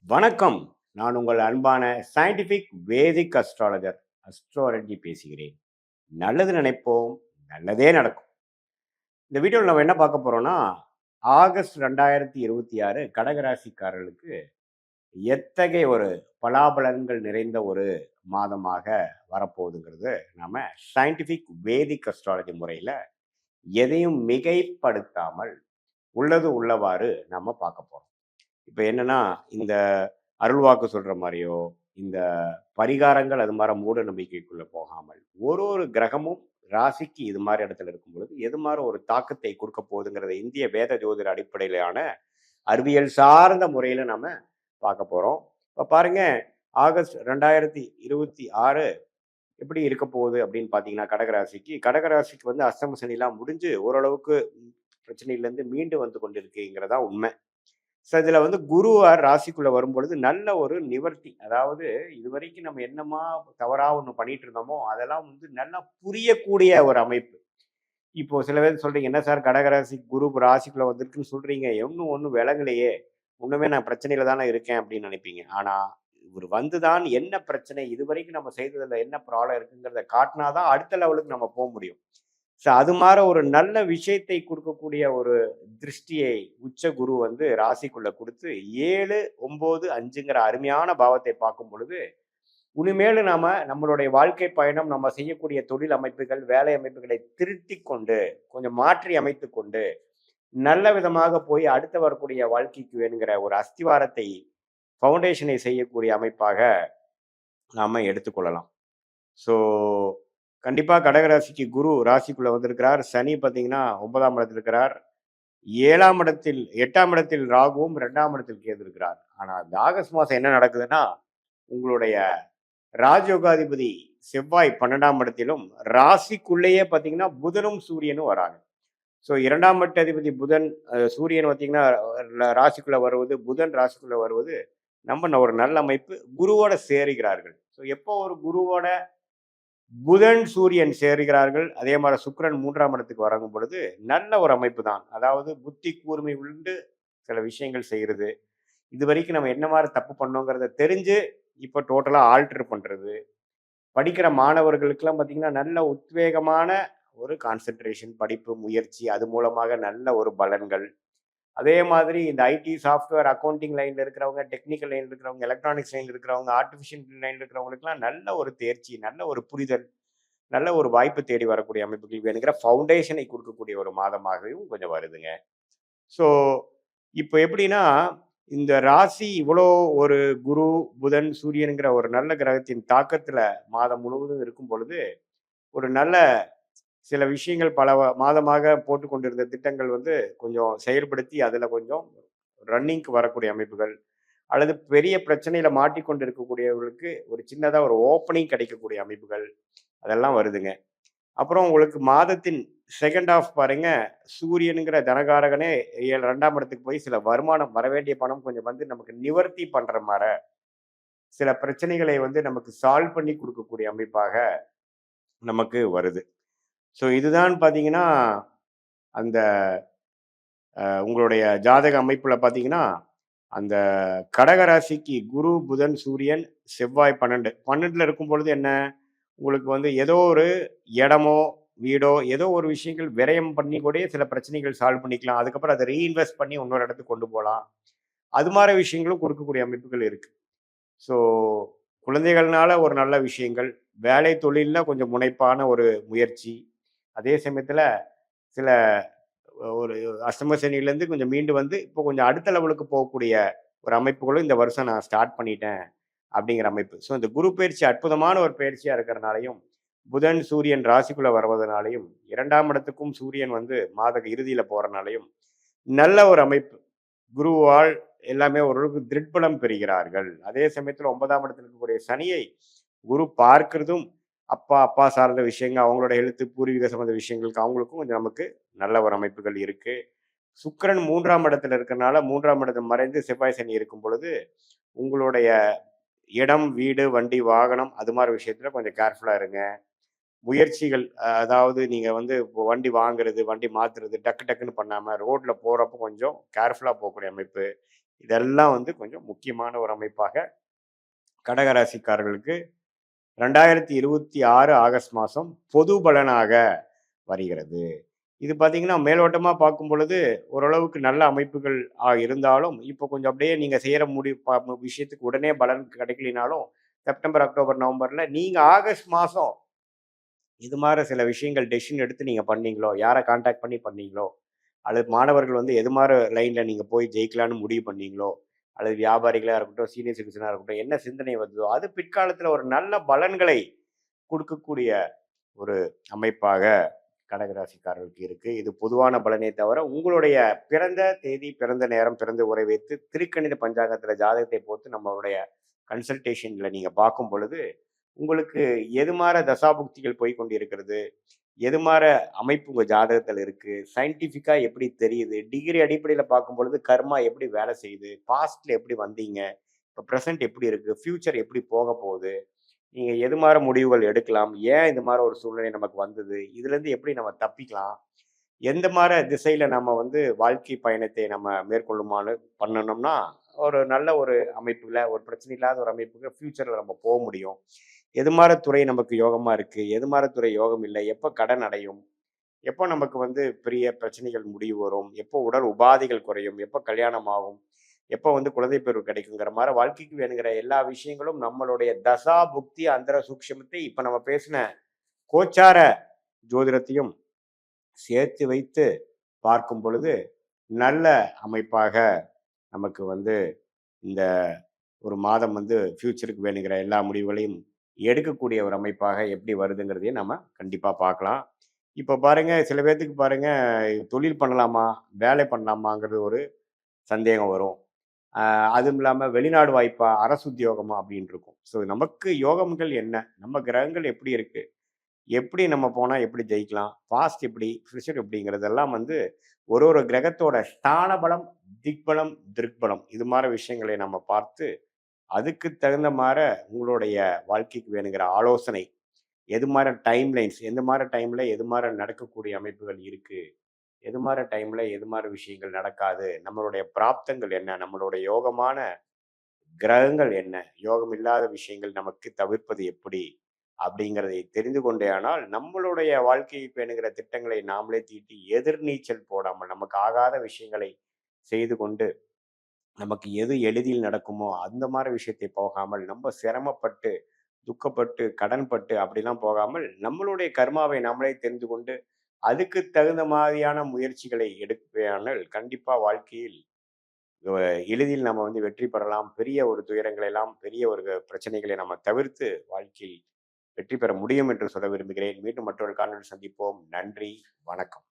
வணக்கம். நான் உங்கள் அன்பான சயின்டிஃபிக் வேதிக் அஸ்ட்ராலஜர் அஸ்ட்ரோலஜி பேசுகிறேன். நல்லது நினைப்போம், நல்லதே நடக்கும். இந்த வீடியோவில் நம்ம என்ன பார்க்க போறோம்னா, ஆகஸ்ட் 2026 கடகராசிக்காரர்களுக்கு எத்தகைய ஒரு பலாபலன்கள் நிறைந்த ஒரு மாதமாக வரப்போகுதுங்கிறது நாம சயின்டிஃபிக் வேதிக் அஸ்ட்ராலஜி முறையில் எதையும் மிகைப்படுத்தாமல் உள்ளது உள்ளவாறு நம்ம பார்க்க போறோம். இப்போ என்னன்னா, இந்த அருள்வாக்கு சொல்ற மாரியோ, இந்த பரிகாரங்கள் அது மாரி மூட நம்பிக்கைக்குள்ள போகாமல், ஒரு ஒரு கிரகமும் ராசிக்கு இது மாரி இடத்துல இருக்கும் பொழுது, எது மாரி ஒரு தாக்கத்தை குடுக்க போகுதுங்கிறத இந்திய வேத ஜோதிட அடிப்படையிலான அறிவியல் சார்ந்த முறையில நாம பார்க்க போறோம். இப்ப பாருங்க, ஆகஸ்ட் 2026 எப்படி இருக்க போகுது அப்படின்னு பார்த்தீங்கன்னா, கடகராசிக்கு வந்து அஷ்டம சனிலாம் முடிஞ்சு ஓரளவுக்கு பிரச்சனையிலேருந்து மீண்டு வந்து கொண்டிருக்குங்கிறது தான் உண்மை. ஸோ இதில் வந்து குருவார் ராசிக்குள்ள வரும்பொழுது நல்ல ஒரு நிவர்த்தி. அதாவது இதுவரைக்கும் நம்ம என்னமா தவறா ஒண்ணு பண்ணிட்டு இருந்தோமோ, அதெல்லாம் வந்து நல்லா புரியக்கூடிய ஒரு அமைப்பு. இப்போ சில பேர் சொல்றீங்க, "என்ன சார் கடகராசி குரு ராசிக்குள்ள வந்திருக்குன்னு சொல்றீங்க. ஒண்ணும் விளங்கலையே. இன்னுமே நான் பிரச்சனையில தானே இருக்கேன்" அப்படின்னு நினைப்பீங்க. ஆனா, இவரு வந்து தான் என்ன பிரச்சனை, இதுவரைக்கும் நம்ம செய்ததுல என்ன ப்ராப்ளம் இருக்குங்கிறத காட்டினா தான் அடுத்த லெவலுக்கு நம்ம போ முடியும். ஸோ அது மாரி ஒரு நல்ல விஷயத்தை குடுக்கக்கூடிய ஒரு திருஷ்டியை உச்ச குரு வந்து ராசிக்குள்ள குடுத்து 7, 9, 5ங்கிற அருமையான பாவத்தை பார்க்கும் பொழுது, இனிமேலு நாம நம்மளுடைய வாழ்க்கை பயணம், நம்ம செய்யக்கூடிய தொழில் அமைப்புகள், வேலை அமைப்புகளை திருத்திக் கொண்டு, கொஞ்சம் மாற்றி அமைத்துக் கொண்டு, நல்ல விதமாக போய் அடுத்து வரக்கூடிய வாழ்க்கைக்கு வேணுங்கிற ஒரு அஸ்திவாரத்தை, ஃபவுண்டேஷனை செய்யக்கூடிய அமைப்பாக நாம எடுத்துக்கொள்ளலாம். ஸோ, கண்டிப்பா கடகராசிக்கு குரு ராசிக்குள்ள வந்திருக்கிறார். சனி பார்த்தீங்கன்னா 9ஆம் இடத்தில் இருக்கிறார். 7ஆம் இடத்தில் 8ஆம் இடத்தில் ராகுவும் 2ஆம் இடத்தில் கேது இருக்கிறார். ஆனா இந்த ஆகஸ்ட் மாசம் என்ன நடக்குதுன்னா, உங்களுடைய ராஜயோகாதிபதி செவ்வாய் 12ஆம் இடத்திலும், ராசிக்குள்ளேயே பார்த்தீங்கன்னா புதனும் சூரியனும் வராங்க. ஸோ 2ஆம் இடத்த அதிபதி புதன், சூரியன் பார்த்தீங்கன்னா ராசிக்குள்ள வருவது, புதன் ராசிக்குள்ள வருவது ஒரு நல்ல அமைப்பு. குருவோட சேருகிறார்கள். ஸோ எப்போ ஒரு குருவோட புதன், சூரியன் சேருகிறார்கள். அதே மாரி சுக்கிரன் 3ஆம் இடத்துக்கு வழங்கும் பொழுது, நல்ல ஒரு அமைப்பு தான். அதாவது புத்தி கூர்மை உண்டு சில விஷயங்கள் செய்றது. இதுவரைக்கும் நம்ம என்ன மாரி தப்பு பண்ணோங்கிறத தெரிஞ்சு, இப்ப டோட்டலா ஆல்டர் பண்றது. படிக்கிற மாணவர்களுக்கெல்லாம் பார்த்தீங்கன்னா, நல்ல உத்வேகமான ஒரு கான்சன்ட்ரேஷன், படிப்பு, முயற்சி அது மூலமாக நல்ல ஒரு பலன்கள். அதே மாதிரி இந்த ஐடி, சாஃப்ட்வேர், அக்கவுண்டிங் லைன்ல இருக்கிறவங்க, டெக்னிக்கல் லைன்ல இருக்கிறவங்க, எலக்ட்ரானிக்ஸ் லைன்ல இருக்கிறவங்க, ஆர்ட்டிஃபிஷியல் லைன்ல இருக்கிறவங்களுக்கெல்லாம் நல்ல ஒரு தேர்ச்சி, நல்ல ஒரு புரிதல், நல்ல ஒரு வாய்ப்பு தேடி வரக்கூடிய அமைப்புகள் வேணுங்கிற ஃபவுண்டேஷனை குடுக்கக்கூடிய ஒரு மாதமாகவும் கொஞ்சம் வருதுங்க. ஸோ, இப்ப எப்படின்னா, இந்த ராசி இவ்வளோ ஒரு குரு, புதன், சூரியன்ங்கிற ஒரு நல்ல கிரகத்தின் தாக்கத்துல மாதம் முழுவதும் இருக்கும் பொழுது, ஒரு நல்ல சில விஷயங்கள் பல மாதமாக போட்டுக் கொண்டிருந்த திட்டங்கள் வந்து கொஞ்சம் செயல்படுத்தி, அதுல கொஞ்சம் ரன்னிங்க்கு வரக்கூடிய அமைப்புகள், அல்லது பெரிய பிரச்சனையில மாட்டிக்கொண்டு இருக்கக்கூடியவர்களுக்கு ஒரு சின்னதா ஒரு ஓப்பனிங் கிடைக்கக்கூடிய அமைப்புகள், அதெல்லாம் வருதுங்க. அப்புறம் உங்களுக்கு மாதத்தின் செகண்ட் ஹாஃப் பாருங்க, சூரியனுங்கிற தனகாரகனே 2ஆம் இடத்துக்கு போய் சில வருமானம் வரவேண்டிய பணம் கொஞ்சம் வந்து நமக்கு நிவர்த்தி பண்ற மார, சில பிரச்சனைகளை வந்து நமக்கு சால்வ் பண்ணி குடுக்கக்கூடிய அமைப்பாக நமக்கு வருது. ஸோ இதுதான் பார்த்தீங்கன்னா, அந்த உங்களுடைய ஜாதக அமைப்புல பார்த்தீங்கன்னா, அந்த கடக ராசிக்கு குரு, புதன், சூரியன், செவ்வாய் 12. 12ல இருக்கும்பொழுது என்ன, உங்களுக்கு வந்து ஏதோ ஒரு இடமோ, வீடோ ஏதோ ஒரு விஷயங்கள் விரயம் பண்ணி கூட சில பிரச்சனைகள் சால்வ் பண்ணிக்கலாம். அதுக்கப்புறம் அத ரீஇன்வெஸ்ட் பண்ணி இன்னொரு இடத்துக்கு கொண்டு போலாம். அது மாரி விஷயங்களும் கொடுக்கக்கூடிய அமைப்புகள் இருக்கு. ஸோ குழந்தைகள்னால ஒரு நல்ல விஷயங்கள், வேலை தொழில்ல கொஞ்சம் முனைப்பான ஒரு முயற்சி. அதே சமயத்துல சில ஒரு அஷ்டம சனியிலேருந்து கொஞ்சம் மீண்டு வந்து, இப்போ கொஞ்சம் அடுத்த லெவலுக்கு போகக்கூடிய ஒரு அமைப்புகளும் இந்த வருஷம் நான் ஸ்டார்ட் பண்ணிட்டேன், அப்படிங்கிற அமைப்பு. ஸோ இந்த குரு பயிற்சி அற்புதமான ஒரு பயிற்சியா இருக்கிறனாலயும், புதன், சூரியன் ராசிக்குள்ள வருவதனாலயும், 2ஆம் இடத்துக்கும் சூரியன் வந்து மாத இறுதியில போறனாலயும், நல்ல ஒரு அமைப்பு. குருவால் எல்லாமே ஓரளவுக்கு திரிட்பலம் பெறுகிறார்கள். அதே சமயத்துல 9ஆம் இடத்துல இருக்கக்கூடிய சனியை குரு பார்க்கிறதும், அப்பா சார்ந்த விஷயங்கள், அவங்களோட ஹெல்த், பூர்வீக சம்மந்த விஷயங்களுக்கு அவங்களுக்கும் கொஞ்சம் நமக்கு நல்ல ஒரு அமைப்புகள் இருக்கு. சுக்கிரன் 3ஆம் இடத்துல இருக்கறனால 3ஆம் இடத்துல மறைந்து செவ்வாய், சனி இருக்கும் பொழுது, உங்களுடைய இடம், வீடு, வண்டி, வாகனம் அது மாரி விஷயத்துல கொஞ்சம் கேர்ஃபுல்லா இருங்க. முயற்சிகள் அதாவது நீங்க வந்து இப்போ வண்டி வாங்குறது, வண்டி மாத்துறது டக்கு டக்குன்னு பண்ணாம ரோட்ல போறப்போ கொஞ்சம் கேர்ஃபுல்லா போகக்கூடிய அமைப்பு. இதெல்லாம் வந்து கொஞ்சம் முக்கியமான ஒரு அமைப்பாக கடகராசிக்காரர்களுக்கு 2026 ஆகஸ்ட் மாதம் பொது பலனாக வருகிறது. இது பார்த்தீங்கன்னா, மேலோட்டமா பார்க்கும் பொழுது ஓரளவுக்கு நல்ல அமைப்புகள் இருந்தாலும், இப்போ கொஞ்சம் அப்படியே நீங்க செய்யற விஷயத்துக்கு உடனே பலன் கிடைக்கலினாலும், செப்டம்பர், அக்டோபர், நவம்பர்ல நீங்க ஆகஸ்ட் மாசம் இது மாரி சில விஷயங்கள் டெசிஷன் எடுத்து நீங்க பண்ணீங்களோ, யார கான்டாக்ட் பண்ணி பண்ணீங்களோ, அல்லது மாணவர்கள் வந்து எது மாரி லைன்ல நீங்க போய் ஜெயிக்கலான்னு முடிவு பண்ணீங்களோ, அல்லது வியாபாரிகளா இருக்கட்டும், சீனியர் சிட்டிசனா இருக்கட்டும், என்ன சிந்தனை வந்ததோ, அது பிற்காலத்துல ஒரு நல்ல பலன்களை குடுக்கக்கூடிய ஒரு அமைப்பாக கடகராசிக்காரர்களுக்கு இருக்கு. இது பொதுவான பலனே தவிர, உங்களுடைய பிறந்த தேதி, பிறந்த நேரம், பிறந்த உரை வைத்து திருக்கணித பஞ்சாங்கத்துல ஜாதகத்தை போட்டு நம்மளுடைய கன்சல்டேஷன்ல நீங்க பார்க்கும் பொழுது, உங்களுக்கு எது மார தசாபுக்திகள் போய் கொண்டிருக்கிறது, எது மார அமைப்பு உங்க ஜாதகத்துல இருக்கு, சயின்டிஃபிக்கா எப்படி தெரியுது, டிகிரி அடிப்படையில பார்க்கும் பொழுது கர்மா எப்படி வேலை செய்யுது, பாஸ்ட்ல எப்படி வந்தீங்க, இப்ப பிரசன்ட் எப்படி இருக்கு, ஃபியூச்சர் எப்படி போக போகுது, நீங்க எது மாரி முடிவுகள் எடுக்கலாம்? ஏன் இந்த மாரி ஒரு சூழ்நிலை நமக்கு வந்தது? இதுலேருந்து எப்படி நம்ம தப்பிக்கலாம்? எந்த மாரி திசையில நம்ம வந்து வாழ்க்கை பயணத்தை நம்ம மேற்கொள்ளுமான்னு பண்ணணும்னா, ஒரு நல்ல ஒரு அமைப்புல, ஒரு பிரச்சனை இல்லாத ஒரு அமைப்புக்கு ஃப்யூச்சர்ல நம்ம போ முடியும். எது மாரி துறை நமக்கு யோகமா இருக்கு? எது மாரி துறை யோகம் இல்லை? எப்ப கடன் அடையும்? எப்போ நமக்கு வந்து பெரிய பிரச்சனைகள் முடிவு வரும்? எப்போ உடல் உபாதைகள் குறையும்? எப்போ கல்யாணம் ஆகும்? எப்போ வந்து குழந்தை பேரு கிடைக்குங்கிற மாரி வாழ்க்கைக்கு வேணுங்கிற எல்லா விஷயங்களும் நம்மளுடைய தசா, புக்தி, அந்தர சூக்ஷமத்தை இப்ப நம்ம பேசின கோச்சார ஜோதிடத்தையும் சேர்த்து வைத்து பார்க்கும் பொழுது, நல்ல அமைப்பாக நமக்கு வந்து இந்த ஒரு மாதம் வந்து ஃபியூச்சருக்கு வேணுங்கிற எல்லா முடிவுகளையும் எடுக்கக்கூடிய ஒரு அமைப்பாக எப்படி வருதுங்கிறதையும் நம்ம கண்டிப்பா பார்க்கலாம். இப்போ பாருங்க, சில பேத்துக்கு பாருங்க, தொழில் பண்ணலாமா? வேலை பண்ணலாமாங்கிறது ஒரு சந்தேகம் வரும். அதுவும் இல்லாம வெளிநாடு வாய்ப்பா? அரசு உத்தியோகமா? அப்படின்னு இருக்கும். ஸோ நமக்கு யோகங்கள் என்ன? நம்ம கிரகங்கள் எப்படி இருக்கு? எப்படி நம்ம போனா எப்படி ஜெயிக்கலாம்? பாஸ்ட் எப்படி? ஃபியூச்சர் எப்படிங்கிறதெல்லாம் வந்து ஒரு ஒரு கிரகத்தோட ஸ்தான பலம், திக்பலம், திருக்பலம் இது மாரி விஷயங்களை நம்ம பார்த்து, அதுக்கு தகுந்த மார உங்களுடைய வாழ்க்கைக்கு வேணுங்கிற ஆலோசனை, எது மாரி டைம் லைன்ஸ் எந்த மாரி டைம்ல எது மாரி நடக்கக்கூடிய அமைப்புகள் இருக்கு? எது மாரி டைம்ல எது மாரி விஷயங்கள் நடக்காது? நம்மளுடைய பிராப்தங்கள் என்ன? நம்மளுடைய யோகமான கிரகங்கள் என்ன? யோகம் இல்லாத விஷயங்கள் நமக்கு தவிர்ப்பது எப்படி? அப்படிங்கிறதை தெரிந்து கொண்டேயானால், நம்மளுடைய வாழ்க்கையை பேணுகிற திட்டங்களை நாமளே தீட்டி, எதிர்நீச்சல் போடாமல், நமக்கு ஆகாத விஷயங்களை செய்து கொண்டு, நமக்கு எது எளிதில் நடக்குமோ, அந்த மாரி விஷயத்தை போகாமல், நம்ம சிரமப்பட்டு, துக்கப்பட்டு, கடன்பட்டு அப்படிலாம் போகாமல், நம்மளுடைய கர்மாவை நாமளே தெரிந்து கொண்டு, அதுக்கு தகுந்த மாதிரியான முயற்சிகளை எடுப்பேயானால், கண்டிப்பா வாழ்க்கையில் எளிதில் நம்ம வந்து வெற்றி பெறலாம். பெரிய ஒரு துயரங்களை எல்லாம், பெரிய ஒரு பிரச்சனைகளை நம்ம தவிர்த்து வாழ்க்கையில் வெற்றி பெற முடியும் என்று சொல்ல விரும்புகிறேன். மீண்டும் மற்றொரு காணொளியில் சந்திப்போம். நன்றி, வணக்கம்.